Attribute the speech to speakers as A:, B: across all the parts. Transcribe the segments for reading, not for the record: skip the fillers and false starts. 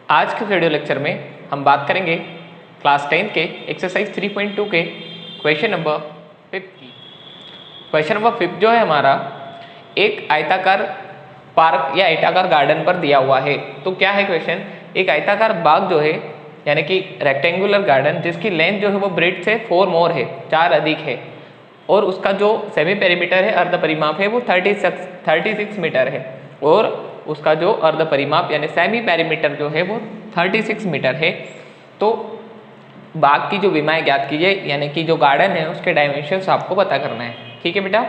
A: आज के video lecture में हम बात करेंगे क्लास 10 के एक्सरसाइज 3.2 के क्वेश्चन नंबर 5 की। क्वेश्चन नंबर 5 जो है हमारा एक आयताकार पार्क या आयताकार गार्डन पर दिया हुआ है। तो क्या है क्वेश्चन, एक आयताकार बाग जो है यानी कि रेक्टेंगुलर गार्डन जिसकी लेंथ जो है वो ब्रेड से 4 मोर है, 4 अधिक है, और उसका जो सेमी पेरीमीटर है अर्ध परिमाप है वो 36 मीटर है, और उसका जो अर्ध परिमाप यानी सेमी पेरीमीटर जो है वो 36 मीटर है। तो बाग की जो विमाएं ज्ञात कीजिए, यानी कि जो गार्डन है उसके डायमेंशंस आपको पता करना है। ठीक है बेटा,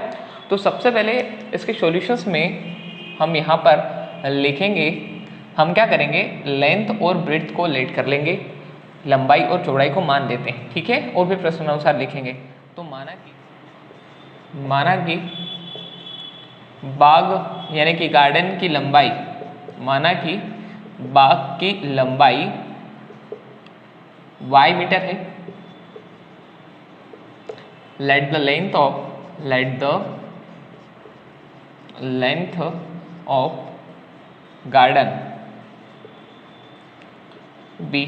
A: तो सबसे पहले इसके सॉल्यूशंस में हम यहाँ पर लिखेंगे, हम क्या करेंगे, लेंथ और ब्रेड्थ को लेट कर लेंगे, लंबाई और चौड़ाई को मान देते हैं। ठीक है, और फिर प्रश्नानुसार लिखेंगे। तो माना कि बाग यानी कि गार्डन की लंबाई, माना कि बाग की लंबाई y मीटर है। Let the length of garden be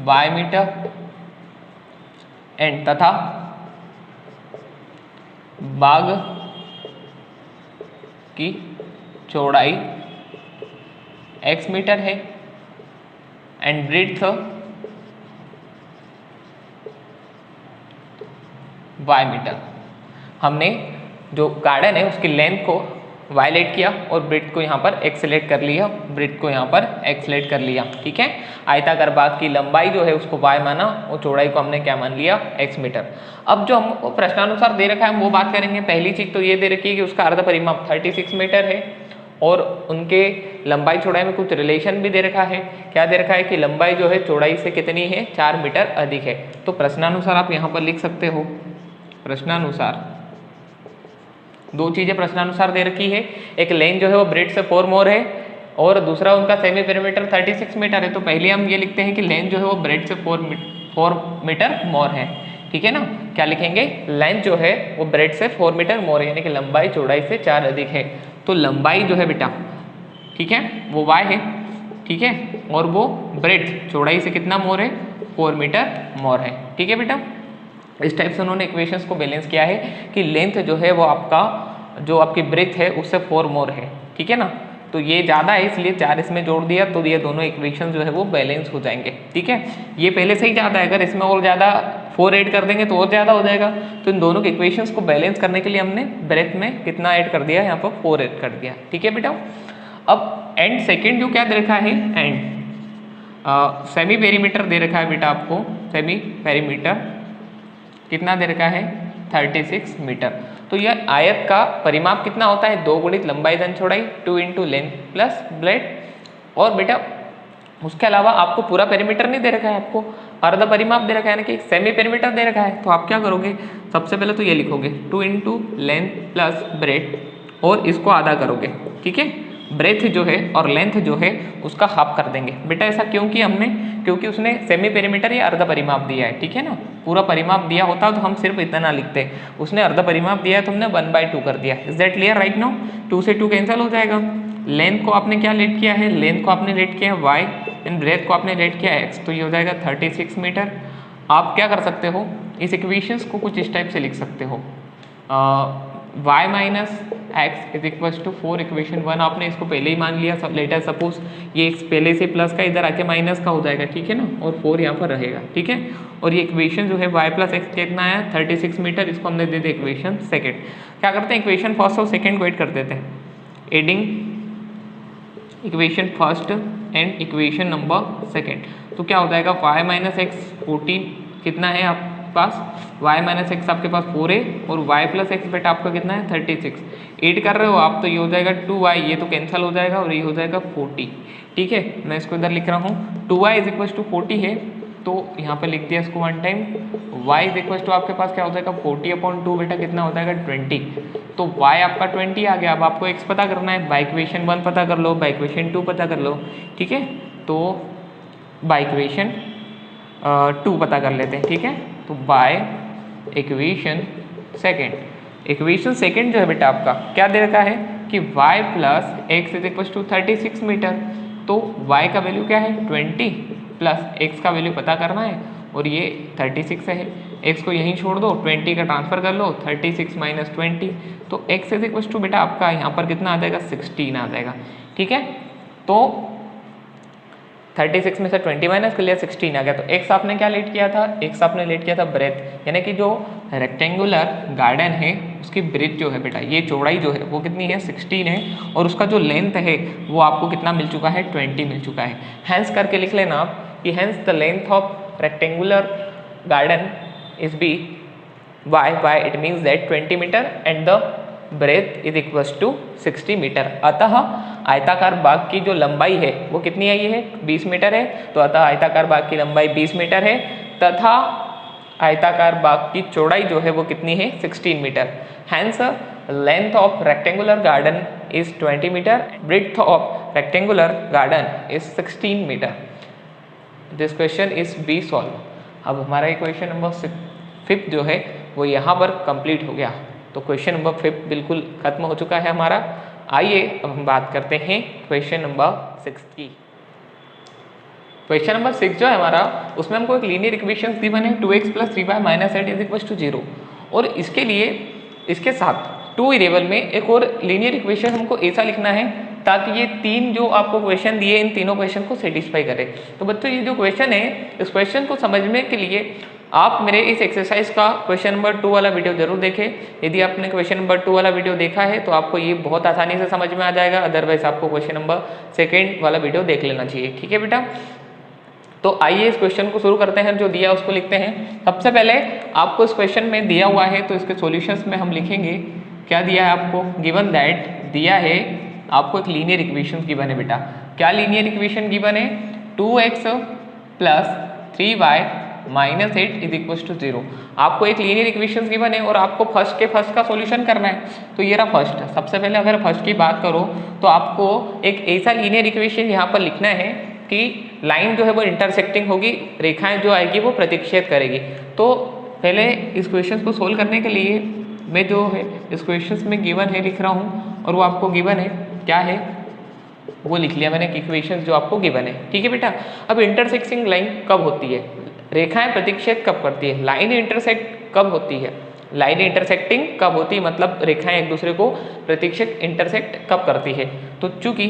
A: y metre and तथा बाग की चौड़ाई x मीटर है एंड ब्रेड्थ y मीटर। हमने जो गार्डन है उसकी लेंथ को y लेट किया और ब्रेड्थ को यहाँ पर x लेट कर लिया, ब्रेड्थ को यहाँ पर x लेट कर लिया। ठीक है, आयताकार बाग की लंबाई जो है उसको y माना और चौड़ाई को हमने क्या मान लिया, x मीटर। अब जो हमको प्रश्नानुसार दे रखा है हम वो बात करेंगे। पहली चीज तो ये दे रखी है कि उसका अर्ध परिमाप 36 मीटर है और उनके लंबाई चौड़ाई में कुछ रिलेशन भी दे रखा है। क्या दे रखा है कि लंबाई जो है चौड़ाई से कितनी है, 4 मीटर अधिक है। तो प्रश्नानुसार आप यहाँ पर लिख सकते हो, प्रश्नानुसार दो चीजें प्रश्नानुसार दे रखी है, एक लेंथ जो है वो ब्रेड से 4 मोर है और दूसरा उनका सेमी पेरीमीटर 36 मीटर है। तो पहले हम ये लिखते हैं कि लेंथ जो है वो ब्रेड से 4 मीटर मोर है। ठीक है ना, क्या लिखेंगे, लेंथ जो है वो ब्रेड से 4 मीटर मोर है, यानी कि लंबाई चौड़ाई से 4 अधिक है। तो लंबाई जो है बेटा, ठीक है, वो y है, ठीक है, और वो ब्रेड चौड़ाई से कितना मोर है, 4 मीटर मोर है। ठीक है बेटा, इस टाइप से उन्होंने इक्वेशंस को बैलेंस किया है कि लेंथ जो है वो आपका जो आपकी ब्रेथ है उससे 4 मोर है। ठीक है ना, तो ये ज़्यादा है इसलिए 4 इसमें जोड़ दिया, तो ये दोनों इक्वेशन जो है वो बैलेंस हो जाएंगे। ठीक है, ये पहले से ही ज़्यादा है, अगर इसमें और ज़्यादा 4 ऐड कर देंगे तो और ज़्यादा हो जाएगा। तो इन दोनों के इक्वेशंस को बैलेंस करने के लिए हमने ब्रेथ में कितना ऐड कर दिया, यहाँ पर 4 ऐड कर दिया। ठीक है बेटा, अब एंड सेकेंड जो क्या दे रखा है, एंड सेमी पेरीमीटर दे रखा है बेटा आपको, सेमी पेरीमीटर कितना दे रखा है, 36 मीटर। तो यह आयत का परिमाप कितना होता है, 2 गुणित लंबाई धन चौड़ाई, 2 इंटू लेंथ प्लस ब्रेड्थ। और बेटा उसके अलावा आपको पूरा पेरीमीटर नहीं दे रखा है, आपको अर्ध परिमाप दे रखा है, यानी कि सेमी पेरीमीटर दे रखा है। तो आप क्या करोगे, सबसे पहले तो ये लिखोगे 2 इंटू लेंथ प्लस ब्रेड्थ और इसको आधा करोगे। ठीक है, ब्रेथ जो है और लेंथ जो है उसका हाफ कर देंगे। बेटा ऐसा क्यों किया हमने, क्योंकि उसने सेमी पेरीमीटर या अर्ध परिमाप दिया है। ठीक है ना, पूरा परिमाप दिया होता तो हम सिर्फ इतना लिखते, उसने अर्ध परिमाप दिया है तो हमने 1/2 कर दिया। Is that clear right now, 2 से 2 कैंसिल हो जाएगा। लेंथ को आपने क्या लेट किया है, लेंथ को आपने लेट किया है y एंड ब्रेथ को आपने लेट किया है x, तो ये हो जाएगा 36 मीटर। आप क्या कर सकते हो, इस इक्वेशंस को कुछ इस टाइप से लिख सकते हो, y minus x is equal to 4, equation 1 आपने इसको पहले ही मान लिया। सब लेटर सपोज ये x पहले से प्लस का इधर आके माइनस का हो जाएगा। ठीक है ना, और 4 यहाँ पर रहेगा। ठीक है, और ये इक्वेशन जो है y प्लस एक्स कितना आया, 36 मीटर, इसको हमने दे दिया इक्वेशन सेकेंड। क्या करते हैं, इक्वेशन फर्स्ट और सेकेंड को ऐड कर देते हैं, adding equation first and equation number second. तो क्या हो जाएगा, y माइनस एक्स 14 कितना है आपके पास, y माइनस एक्स आपके पास 4 है और y प्लस एक्स बेटा आपका कितना है 36। ऐड कर रहे हो आप तो ये हो जाएगा 2y, ये तो कैंसिल हो जाएगा और ये हो जाएगा 40। ठीक है, मैं इसको इधर लिख रहा हूँ, 2y इज इक्वल टू 40 है तो यहाँ पे लिख दिया इसको 1 time. y is equal to आपके पास क्या हो जाएगा 40/2 बेटा कितना हो जाएगा 20। तो y आपका 20 आ गया। अब आपको x पता करना है, बाई इक्वेशन 1 पता कर लो, बाई इक्वेशन 2 पता कर लो। ठीक है, तो बाई इक्वेशन 2 पता कर लेते हैं। ठीक है, तो by equation second, equation second जो है बेटा आपका क्या दे रखा है कि y plus x is equal to 36 metre. तो y का वैल्यू क्या है 20 प्लस x का वैल्यू पता करना है और ये 36 है। x को यहीं छोड़ दो, 20 का ट्रांसफर कर लो, 36 माइनस 20, तो x इज इक्वल टू बेटा आपका यहाँ पर कितना आ जाएगा 16 आ जाएगा। ठीक है, तो 36 में से 20 माइनस कर लिया 16 आ गया। तो x आपने क्या लेट किया था, x आपने लेट किया था ब्रेथ, यानी कि जो रेक्टेंगुलर गार्डन है उसकी ब्रेथ जो है बेटा, ये चौड़ाई जो है वो कितनी है 16 है, और उसका जो लेंथ है वो आपको कितना मिल चुका है 20 मिल चुका है। हैंस करके लिख लेना आप कि hence the length of rectangular garden is be y it means that 20 metre and the breadth is equals to 60 metre. अतः आयताकार बाग की जो लंबाई है वो कितनी आई है 20 मीटर है, तो अतः आयताकार बाग की लंबाई 20 मीटर है तथा आयताकार बाग की चौड़ाई जो है वो कितनी है 16 metre. Hence length of rectangular garden is 20 metre, breadth of rectangular garden is 16 metre. This question is be solve. अब हमारा ये क्वेश्चन नंबर 5 जो है वो यहाँ पर कंप्लीट हो गया। तो क्वेश्चन नंबर 5 बिल्कुल खत्म हो चुका है हमारा। आइए अब हम बात करते हैं क्वेश्चन नंबर 6 की। क्वेश्चन नंबर 6 जो है हमारा, उसमें हमको एक लीनियर इक्वेशन गिवन है 2x + 3y - 8 is equal to 0, और इसके लिए इसके साथ 2 वेरिएबल में एक और लीनियर इक्वेशन हमको ऐसा लिखना है ताकि ये तीन जो आपको क्वेश्चन दिए इन तीनों क्वेश्चन को सेटिस्फाई करे। तो बच्चों ये जो क्वेश्चन है, इस क्वेश्चन को समझने के लिए आप मेरे इस एक्सरसाइज का क्वेश्चन नंबर 2 वाला वीडियो जरूर देखें। यदि आपने क्वेश्चन नंबर 2 वाला वीडियो देखा है तो आपको ये बहुत आसानी से समझ में आ जाएगा, अदरवाइज आपको क्वेश्चन नंबर 2 वाला वीडियो देख लेना चाहिए। ठीक है बेटा, तो आइए इस क्वेश्चन को शुरू करते हैं। जो दिया उसको लिखते हैं। सबसे पहले आपको इस क्वेश्चन में दिया हुआ है तो इसके सॉल्यूशंस में हम लिखेंगे क्या दिया है आपको, गिवन दैट दिया है आपको एक लीनियर इक्वेशन गिवन है बेटा। क्या लीनियर इक्वेशन गिवन है 2x + 3y - 8 is equal to 0। आपको एक लीनियर इक्वेशन गिवन है और आपको फर्स्ट का सॉल्यूशन करना है। तो ये रहा फर्स्ट। सबसे पहले अगर फर्स्ट की बात करो तो आपको एक ऐसा लीनियर इक्वेशन यहाँ पर लिखना है कि लाइन जो है वो इंटरसेक्टिंग होगी, रेखाएं जो आएगी वो प्रतिच्छेद करेगी। तो पहले इस क्वेश्चन को सोल्व करने के लिए मैं जो है इस क्वेश्चन में गिवन है लिख रहा हूँ, और वो आपको गिवन है क्या है वो लिख लिया मैंने इक्वेशन जो आपको गिवन है। ठीक है बेटा, अब इंटरसेक्टिंग लाइन कब होती है, रेखाएं प्रतिच्छेद कब करती है, लाइन इंटरसेक्ट कब होती है, लाइन इंटरसेक्टिंग कब होती है, मतलब रेखाएं एक दूसरे को प्रतिच्छेद इंटरसेक्ट कब करती है। तो चूंकि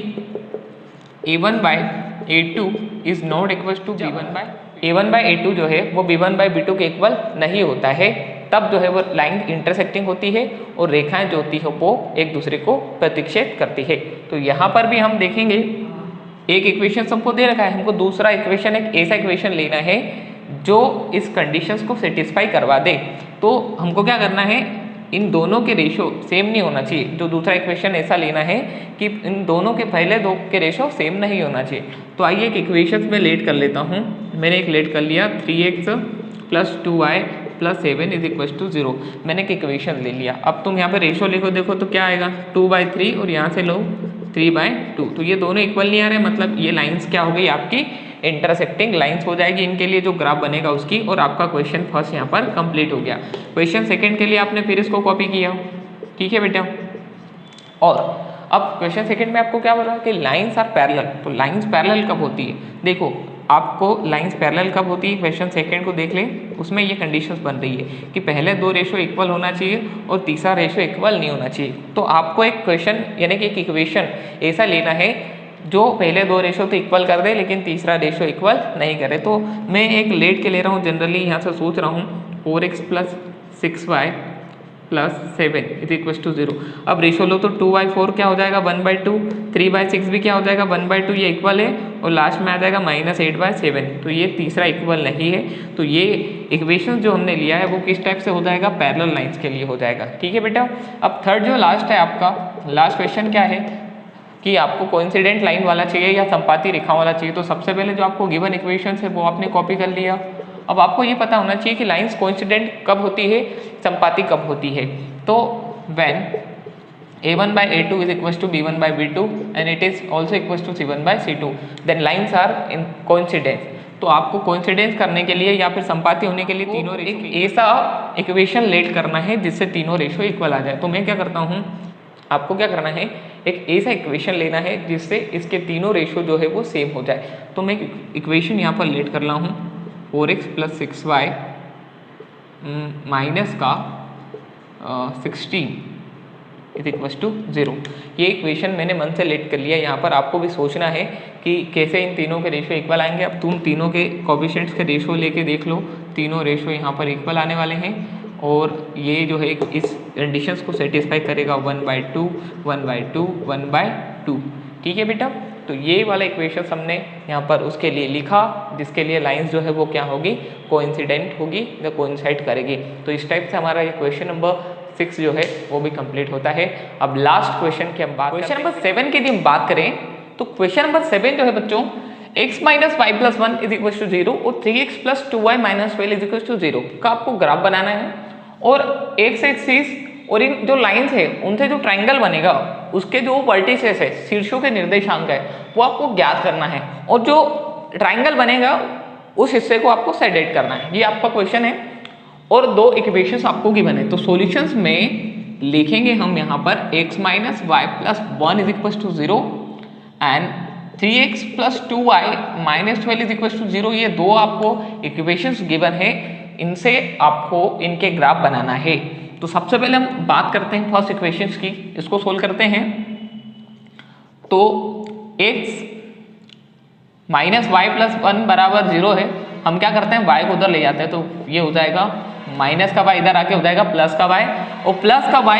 A: a1/a2 is not equal to a1/a2 जो है वो b1/b2 के इक्वल नहीं होता है, तब जो है वो लाइन इंटरसेक्टिंग होती है और रेखाएं जो होती है वो एक दूसरे को प्रतिच्छेद करती है। तो यहाँ पर भी हम देखेंगे एक इक्वेशन हमको दे रखा है, हमको दूसरा इक्वेशन एक ऐसा इक्वेशन लेना है जो इस कंडीशंस को सेटिस्फाई करवा दे। तो हमको क्या करना है, इन दोनों के रेशो सेम नहीं होना चाहिए। जो दूसरा इक्वेशन ऐसा लेना है कि इन दोनों के पहले दो के रेशो सेम नहीं होना चाहिए। तो आइए एक इक्वेशन में लेट कर लेता हूँ। मैंने एक लेट कर लिया 3x + 2y + 7 is equal to 0। मैंने एक इक्वेशन ले लिया। अब तुम यहाँ पे रेशो लिखो, देखो तो क्या आएगा 2/3 और यहाँ से लो 3/2। तो ये दोनों इक्वल नहीं आ रहे, मतलब ये लाइन्स क्या हो गई आपकी इंटरसेक्टिंग लाइंस हो जाएगी इनके लिए जो ग्राफ बनेगा उसकी। और आपका क्वेश्चन फर्स्ट यहाँ पर कंप्लीट हो गया। क्वेश्चन सेकंड के लिए आपने फिर इसको कॉपी किया। ठीक है बेटा, और अब क्वेश्चन सेकंड में आपको क्या बोला कि लाइंस आर पैरेलल। तो लाइंस पैरेलल कब होती है, देखो आपको लाइंस पैरेलल कब होती है, क्वेश्चन सेकंड को देख ले, उसमें ये कंडीशंस बन रही है कि पहले दो रेशो इक्वल होना चाहिए और तीसरा रेशो इक्वल नहीं होना चाहिए। तो आपको एक क्वेश्चन यानी कि एक इक्वेशन ऐसा लेना है जो पहले दो रेशो तो इक्वल कर दे लेकिन तीसरा रेशो इक्वल नहीं करे। तो मैं एक लेट के ले रहा हूँ, जनरली यहाँ से सोच रहा हूँ 4x + 6y + 7 is equal to 0। अब रेशो लो तो 2/4 क्या हो जाएगा 1/2, 3/6 भी क्या हो जाएगा 1/2, ये इक्वल है, और लास्ट में आ जाएगा -8/7। तो ये तीसरा इक्वल नहीं है। तो ये इक्वेशन जो हमने लिया है वो किस टाइप से हो जाएगा, पैरेलल लाइंस के लिए हो जाएगा। ठीक है बेटा, अब थर्ड जो लास्ट है आपका लास्ट क्वेश्चन क्या है कि आपको कोइंसिडेंट लाइन वाला चाहिए या संपाती रेखा वाला चाहिए। तो सबसे पहले जो आपको गिवन इक्वेशन है वो आपने कॉपी कर लिया। अब आपको ये पता होना चाहिए कि लाइंस कोइंसिडेंट कब होती है, संपाती कब होती है। तो when a1/a2 is equal to b1/b2 and it is also equal to c1/c2 then lines are in coincidence. तो आपको कोइंसिडेंस करने के लिए या फिर संपाती होने के लिए तीनों एक ऐसा इक्वेशन लेट करना है जिससे तीनों रेशो इक्वल आ जाए। तो मैं क्या करता हूँ, आपको क्या करना है एक ऐसा इक्वेशन लेना है जिससे इसके तीनों रेशो जो है वो सेम हो जाए। तो मैं इक्वेशन यहाँ पर लेट कर रहा हूँ 4x + 6y माइनस का 16 = 0। ये इक्वेशन मैंने मन से लेट कर लिया। यहाँ पर आपको भी सोचना है कि कैसे इन तीनों के रेशो इक्वल आएंगे। अब तुम तीनों के कोएफिशिएंट्स के रेशो लेके देख लो, तीनों रेशो यहाँ पर इक्वल आने वाले हैं और ये जो है इस कंडीशंस को सेटिस्फाई करेगा 1/2, 1/2, 1/2। ठीक है बेटा, तो ये वाला इक्वेशन हमने यहाँ पर उसके लिए लिखा जिसके लिए लाइंस जो है वो क्या होगी, कोइंसिडेंट होगी या कोइंसाइड करेगी। तो इस टाइप से हमारा ये क्वेश्चन नंबर 6 जो है वो भी कंप्लीट होता है। अब लास्ट क्वेश्चन की हम बात क्वेश्चन नंबर 7 की यदि हम बात करें तो क्वेश्चन नंबर 7 जो है बच्चों x - y + 1 = 0 और 3x + 2y - 12 = 0 का आपको ग्राफ बनाना है और x एक्सिस और इन जो लाइंस है उनसे जो ट्रायंगल बनेगा उसके जो वर्टिसेस है, शीर्षों के निर्देशांक है, वो आपको ज्ञात करना है और जो ट्रायंगल बनेगा उस हिस्से को आपको सेडेट करना है। ये आपका क्वेश्चन है और दो इक्वेशंस आपको गिवन है। तो सॉल्यूशंस में लिखेंगे हम यहाँ पर x - y + 1 = 0 and 3x + 2y - 12 = 0। ये दो आपको इक्वेशंस गिवन है, इनसे आपको इनके ग्राफ बनाना है। तो सबसे पहले हम बात करते हैं फर्स्ट इक्वेशंस की, इसको सोल्व करते हैं। तो x - y + 1 = 0 है, हम क्या करते हैं y को उधर ले जाते हैं, तो ये हो जाएगा माइनस का y इधर आके हो जाएगा प्लस का y और प्लस का y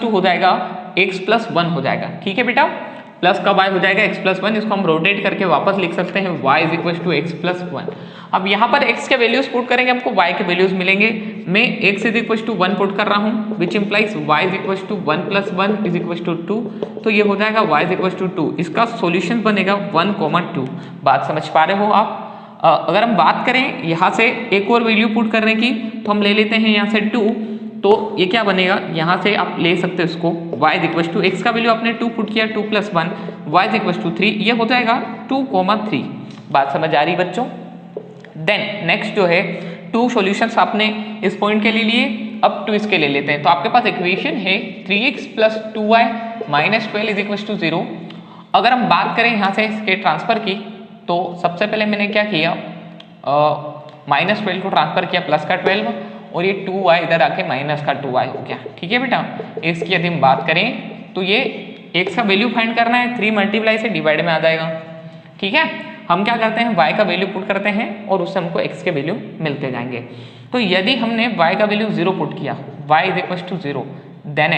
A: = हो जाएगा x + 1 हो जाएगा। ठीक है बेटा, प्लस का y हो जाएगा x + 1, इसको हम रोटेट करके वापस लिख सकते हैं y = x + 1। अब यहाँ पर x के वैल्यूज पुट करेंगे, हमको y के वैल्यूज मिलेंगे। मैं x = 1 पुट कर रहा हूँ विच इम्प्लाइज y = 1 + 1 = 2। तो ये हो जाएगा y = 2। इसका सॉल्यूशन बनेगा 1, 2। बात समझ पा रहे हो आप? अगर हम बात करें यहाँ से एक और वैल्यू पुट करने की तो हम ले लेते हैं यहाँ से 2। तो ये क्या बनेगा, यहाँ से आप ले सकते हो इसको y = x का वैल्यू आपने 2 पुट किया, 2 + 1 y = 3, ये हो जाएगा 2, 3। बात समझ आ रही बच्चों? देन नेक्स्ट जो है 2 सॉल्यूशंस आपने इस पॉइंट के लिए लिए, अब 2 इसके ले लेते हैं। तो आपके पास इक्वेशन है 3x + 2y - 12 = 0। अगर हम बात करें यहाँ से इसके ट्रांसफर की तो सबसे पहले मैंने क्या किया, -12 को ट्रांसफर किया प्लस का 12 और ये 2y इधर आके माइनस का 2y हो गया। ठीक है बेटा, इसकी यदि हम बात करें तो ये x का वैल्यू फाइंड करना है, 3 मल्टीप्लाई से डिवाइड में आ जाएगा। ठीक है, हम क्या करते हैं y का वैल्यू पुट करते हैं और उससे हमको x के वैल्यू मिलते जाएंगे। तो यदि हमने y का वैल्यू 0 पुट किया, y = 0, देन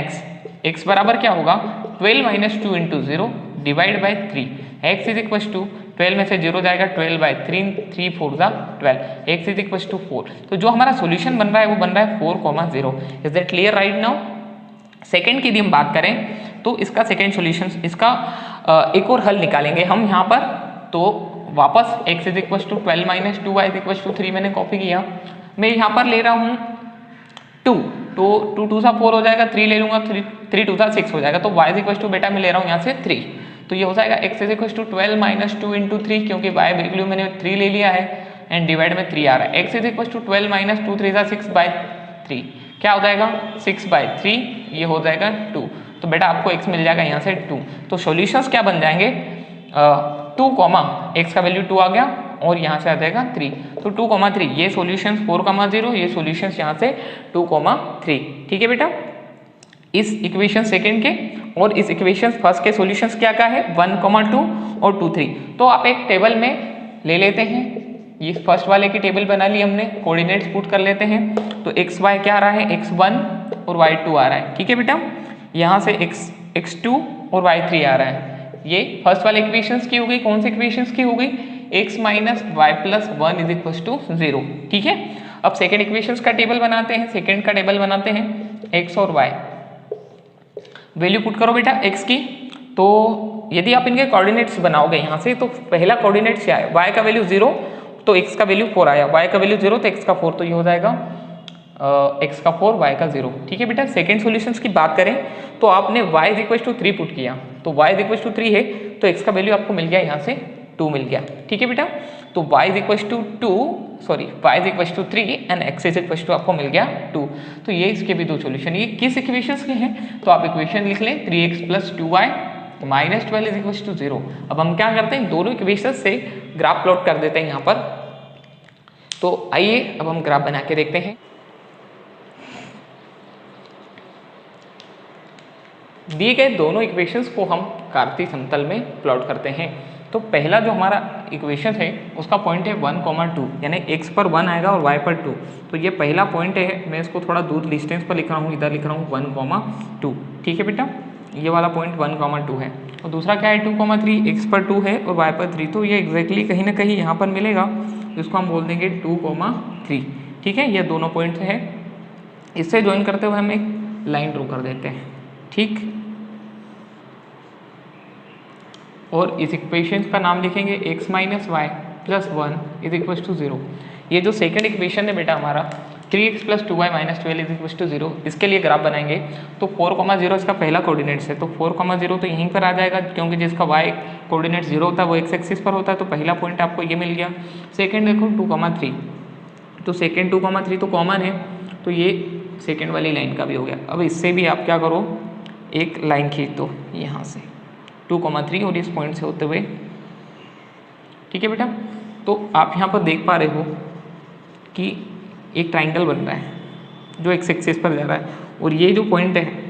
A: x बराबर क्या होगा 12 - 2 × 0 डिवाइड बाई 3। x = 12 में से 0 जाएगा 12/3, 3 4 12, x = 4। तो जो हमारा सॉल्यूशन बन रहा है वो बन रहा है 4, 0। Is that clear right now? Second की यदि हम बात करें तो इसका सेकेंड सॉल्यूशन, इसका एक और हल निकालेंगे हम यहाँ पर। तो वापस x = 12 - 2y = 3 मैंने कॉपी किया। मैं यहाँ पर ले रहा हूँ 2, तो 2 2 4 हो जाएगा, 3 ले लूँगा, 3 2 6 हो जाएगा। तो y = बेटा मैं ले रहा हूँ यहाँ से 3, तो ये हो जाएगा x = 12 - 2 × 3, क्योंकि y वैल्यू मैंने 3 ले लिया है एंड डिवाइड में 3 आ रहा है। x = 12 - 2 3 6/3, क्या हो जाएगा 6/3, ये हो जाएगा 2। तो बेटा आपको x मिल जाएगा यहाँ से 2। तो सॉल्यूशंस क्या बन जाएंगे, 2, x का वैल्यू 2 आ गया और यहाँ से आ जाएगा 3। तो 2, 3 ये सॉल्यूशंस 4, 0, ये सॉल्यूशंस यहाँ से 2, 3। ठीक है बेटा, इस इक्वेशन सेकंड के और इस इक्वेशन फर्स्ट के सॉल्यूशंस क्या क्या है 1, 2 और 2, 3। तो आप एक टेबल में ले लेते हैं, ये फर्स्ट वाले की टेबल बना ली हमने, कोऑर्डिनेट्स पुट कर लेते हैं। तो x y क्या आ रहा है, x1 और y2 आ रहा है। ठीक है बेटा, यहाँ से x2 और y3 आ रहा है। ये फर्स्ट वाले इक्वेशंस की हो गई। कौन सी इक्वेशंस की हो गई, x - y + 1 = 0। ठीक है, अब सेकेंड इक्वेशंस का टेबल बनाते हैं, सेकेंड का टेबल बनाते हैं, x और y वैल्यू पुट करो बेटा x की। तो यदि आप इनके कोऑर्डिनेट्स बनाओगे यहाँ से, तो पहला कोऑर्डिनेट क्या है, y का वैल्यू 0 तो x का वैल्यू 4 आया, y का वैल्यू 0 तो x का 4, तो ये हो जाएगा x का 4 y का 0। ठीक है बेटा, सेकंड सॉल्यूशंस की बात करें तो आपने y = 3 पुट किया, तो y = 3 है तो x का वैल्यू आपको मिल गया यहाँ से 2 मिल गया। ठीक है बेटा, तो y = 3 एंड x = आपको मिल गया 2। तो ये इसके भी दो सॉल्यूशन। ये किस इक्वेशंस के हैं, तो आप इक्वेशन लिख लें 3x + 2y तो -12 इज इक्वल टू 0। अब हम क्या करते हैं, दोनों इक्वेशन से ग्राफ प्लॉट कर देते हैं यहाँ पर। तो आइए अब हम ग्राफ बना के देखते हैं। दिए गए दोनों इक्वेशंस को हम कार्तीय समतल में प्लॉट करते हैं। तो पहला जो हमारा इक्वेशन है उसका पॉइंट है 1,2, यानी x पर 1 आएगा और y पर 2। तो ये पहला पॉइंट है, मैं इसको थोड़ा दूर डिस्टेंस पर लिख रहा हूँ, इधर लिख रहा हूँ 1,2। ठीक है बेटा, ये वाला पॉइंट 1,2 है। और दूसरा क्या है 2,3, x पर 2 है और y पर 3। तो ये एग्जैक्टली कहीं ना कहीं यहाँ पर मिलेगा, जिसको हम बोल देंगे 2,3। ठीक है, ये दोनों पॉइंट्स है। इससे ज्वाइन करते हुए हम एक लाइन ड्रॉ कर देते हैं। ठीक, और इस इक्वेशन का नाम लिखेंगे x minus y plus 1 is equal to 0। ये जो सेकंड इक्वेशन है बेटा हमारा 3x plus 2y minus 12 is equal to 0, इसके लिए ग्राफ बनाएंगे। तो 4,0 इसका पहला कोऑर्डिनेट्स है, तो 4,0 तो यहीं पर आ जाएगा, क्योंकि जिसका y कोऑर्डिनेट 0 होता है वो x एक्सिस पर होता है। तो पहला पॉइंट आपको ये मिल गया। सेकेंड देखो 2,3, तो सेकेंड 2,3 तो कॉमन है, तो ये सेकेंड वाली लाइन का भी हो गया। अब इससे भी आप क्या करो, एक लाइन खींच दो यहाँ से 2,3 और इस पॉइंट से होते हुए। ठीक है बेटा, तो आप यहाँ पर देख पा रहे हो कि एक ट्राइंगल बन रहा है जो एक्स एक्सिस पर जा रहा है, और ये जो पॉइंट है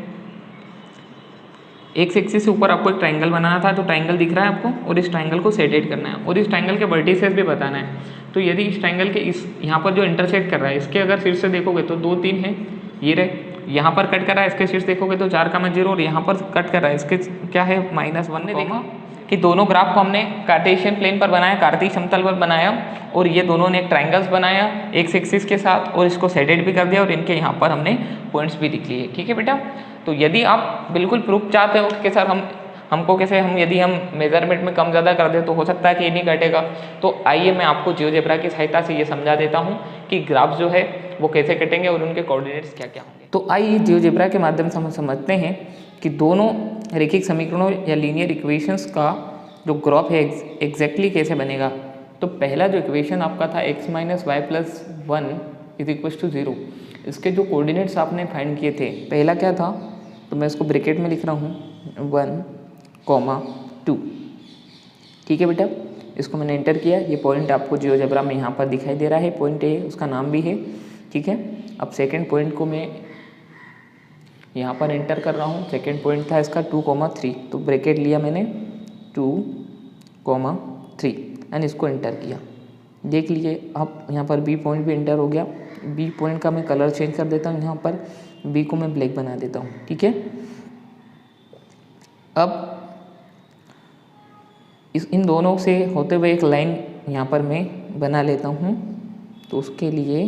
A: एक्स एक्सिस से ऊपर आपको एक ट्राइंगल बनाना था। तो ट्राइंगल दिख रहा है आपको, और इस ट्राइंगल को सेटेड करना है और इस ट्राइंगल के वर्टिसेस भी बताना है। तो यदि इस ट्राइंगल के इस यहाँ पर जो इंटरसेक्ट कर रहा है, इसके अगर शीर्ष से देखोगे तो 2, 3 है, ये रहे। यहाँ पर कट कर रहा है, इसके शीर्ष देखोगे तो 4,0, और यहाँ पर कट कर रहा है, इसके क्या है -1 ने देखा कि दोनों ग्राफ को हमने कार्टेशियन प्लेन पर बनाया, कार्तीय समतल पर बनाया, और ये दोनों ने एक ट्राइंगल्स बनाया एक्स एक्सिस के साथ, और इसको सेटेड भी कर दिया, और इनके यहाँ पर हमने पॉइंट्स भी लिख लिए। ठीक है बेटा, तो यदि आप बिल्कुल प्रूफ चाहते हो कि सर हमको कैसे, हम यदि हम मेजरमेंट में कम ज़्यादा कर दे तो हो सकता है कि ये नहीं कटेगा, तो आइए मैं आपको जियोजेब्रा की सहायता से ये समझा देता हूँ कि ग्राफ जो है वो कैसे कटेंगे और उनके कोऑर्डिनेट्स क्या क्या होंगे। तो आइए जियोजेब्रा के माध्यम से हम समझते हैं कि दोनों रैखिक समीकरणों या लीनियर इक्वेशंस का जो ग्राफ है एग्जैक्टली कैसे बनेगा। तो पहला जो इक्वेशन आपका था x minus y plus 1 is equal to 0, इसके जो कोऑर्डिनेट्स आपने फाइंड किए थे, पहला क्या था, तो मैं इसको ब्रैकेट में लिख रहा हूँ 1,2। ठीक है बेटा, इसको मैंने एंटर किया। ये पॉइंट आपको जियोजेब्रा में यहाँ पर दिखाई दे रहा है, पॉइंट ए, उसका नाम भी है। ठीक है, अब सेकंड पॉइंट को मैं यहाँ पर एंटर कर रहा हूँ। सेकंड पॉइंट था इसका 2,3, तो ब्रैकेट लिया मैंने 2,3 एंड इसको एंटर किया। देख लीजिए अब यहाँ पर बी पॉइंट भी एंटर हो गया। बी पॉइंट का मैं कलर चेंज कर देता हूँ, यहाँ पर बी को मैं ब्लैक बना देता हूँ। ठीक है, अब इन दोनों से होते हुए एक लाइन यहाँ पर मैं बना लेता हूँ। तो उसके लिए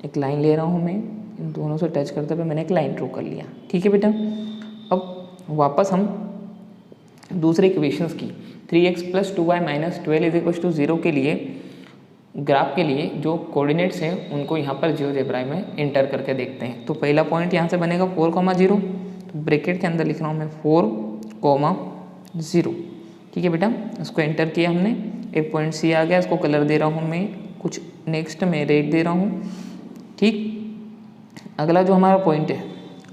A: एक लाइन ले रहा हूँ मैं, इन दोनों से टच करते हुए मैंने एक लाइन ड्रॉ कर लिया। ठीक है बेटा, अब वापस हम दूसरे इक्वेशंस की 3x plus 2y minus 12 is equal to 0 के लिए ग्राफ के लिए जो कोऑर्डिनेट्स हैं उनको यहाँ पर जियोजेब्रा में एंटर करके देखते हैं। तो पहला पॉइंट यहाँ से बनेगा 4,0, तो ब्रैकेट के अंदर लिख रहा हूँ मैं 4,0। ठीक है बेटा, इसको एंटर किया हमने, एक पॉइंट सी आ गया, इसको कलर दे रहा हूँ मैं कुछ, नेक्स्ट में रेड दे रहा हूँ। ठीक, अगला जो हमारा पॉइंट है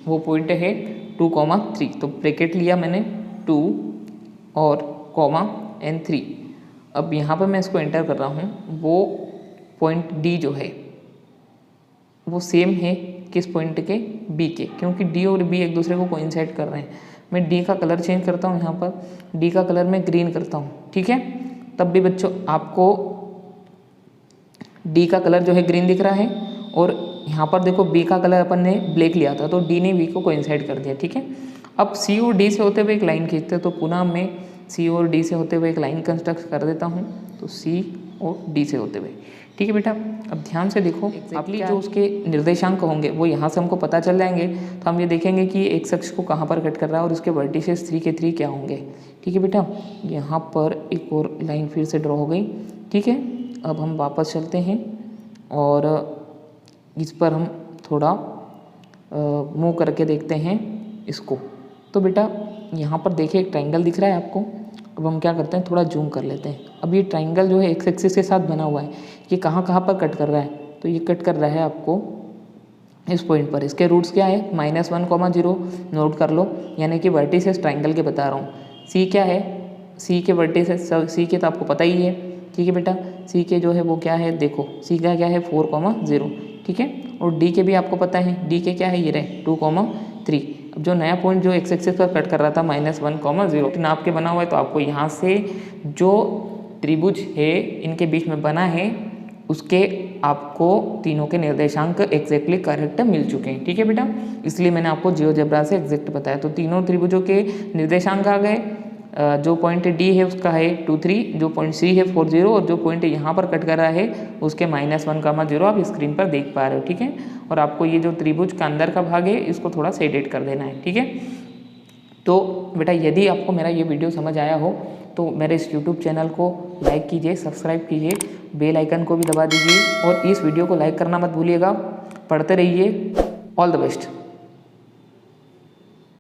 A: वो पॉइंट है 2,3, तो ब्रैकेट लिया मैंने 2 और कॉमा एन 3। अब यहाँ पर मैं इसको एंटर कर रहा हूँ। वो पॉइंट डी जो है वो सेम है किस पॉइंट के, बी के, क्योंकि डी और बी एक दूसरे को कोइंसाइड कर रहे हैं। मैं डी का कलर चेंज करता हूँ, यहाँ पर डी का कलर मैं ग्रीन करता हूँ। ठीक है, तब भी बच्चों आपको डी का कलर जो है ग्रीन दिख रहा है, और यहाँ पर देखो बी का कलर अपन ने ब्लैक लिया था, तो डी ने बी को कोइंसाइड कर दिया। ठीक है, अब सी और डी से होते हुए एक लाइन खींचते हैं, तो पुनः मैं सी और डी से होते हुए एक लाइन कंस्ट्रक्ट कर देता हूँ, तो सी और डी से होते हुए। ठीक है बेटा, अब ध्यान से देखो exactly जो उसके निर्देशांक होंगे वो यहाँ से हमको पता चल जाएंगे। तो हम ये देखेंगे कि एक अक्ष को कहाँ पर कट कर रहा है और उसके वर्टिसेस 3 के 3 क्या होंगे। ठीक है बेटा, यहाँ पर एक और लाइन फिर से ड्रॉ हो गई। ठीक है, अब हम वापस चलते हैं और इस पर हम थोड़ा मूव करके देखते हैं इसको। तो बेटा यहाँ पर देखिए एक ट्राइंगल दिख रहा है आपको। अब हम क्या करते हैं, थोड़ा जूम कर लेते हैं। अब ये ट्राइंगल जो है एक्स एक्सिस के साथ बना हुआ है, ये कहाँ कहाँ पर कट कर रहा है, तो ये कट कर रहा है आपको इस पॉइंट पर इसके रूट्स क्या है, -1,0 नोट कर लो, यानी कि वर्टिसेस ट्राइंगल के बता रहा हूँ। सी क्या है, सी के वर्टिसेस, सी के तो आपको पता ही है, ठीक है बेटा। सी के जो है वो क्या है, देखो सी का क्या है 4,0, ठीक है। और डी के भी आपको पता है, डी के क्या है ये रहे 2,3। अब जो नया पॉइंट जो एक्स एक्सिस पर कट कर रहा था -1,0 नाप के बना हुआ है, तो आपको यहाँ से जो त्रिभुज है इनके बीच में बना है उसके आपको तीनों के निर्देशांक एग्जैक्टली करेक्ट मिल चुके हैं, ठीक है बेटा। इसलिए मैंने आपको जियोजेब्रा से एग्जैक्ट बताया। तो तीनों त्रिभुजों के निर्देशांक आ गए। जो पॉइंट डी है उसका है 2,3, जो पॉइंट सी है 4,0 और जो पॉइंट यहाँ पर कट कर रहा है उसके -1,0 आप स्क्रीन पर देख पा रहे हो, ठीक है। और आपको ये जो त्रिभुज का अंदर का भाग है इसको थोड़ा सेडेट कर देना है, ठीक है। तो बेटा यदि आपको मेरा ये वीडियो समझ आया हो तो मेरे इस YouTube चैनल को लाइक कीजिए, सब्सक्राइब कीजिए, बेल आइकन को भी दबा दीजिए और इस वीडियो को लाइक करना मत भूलिएगा। पढ़ते रहिए। All the best.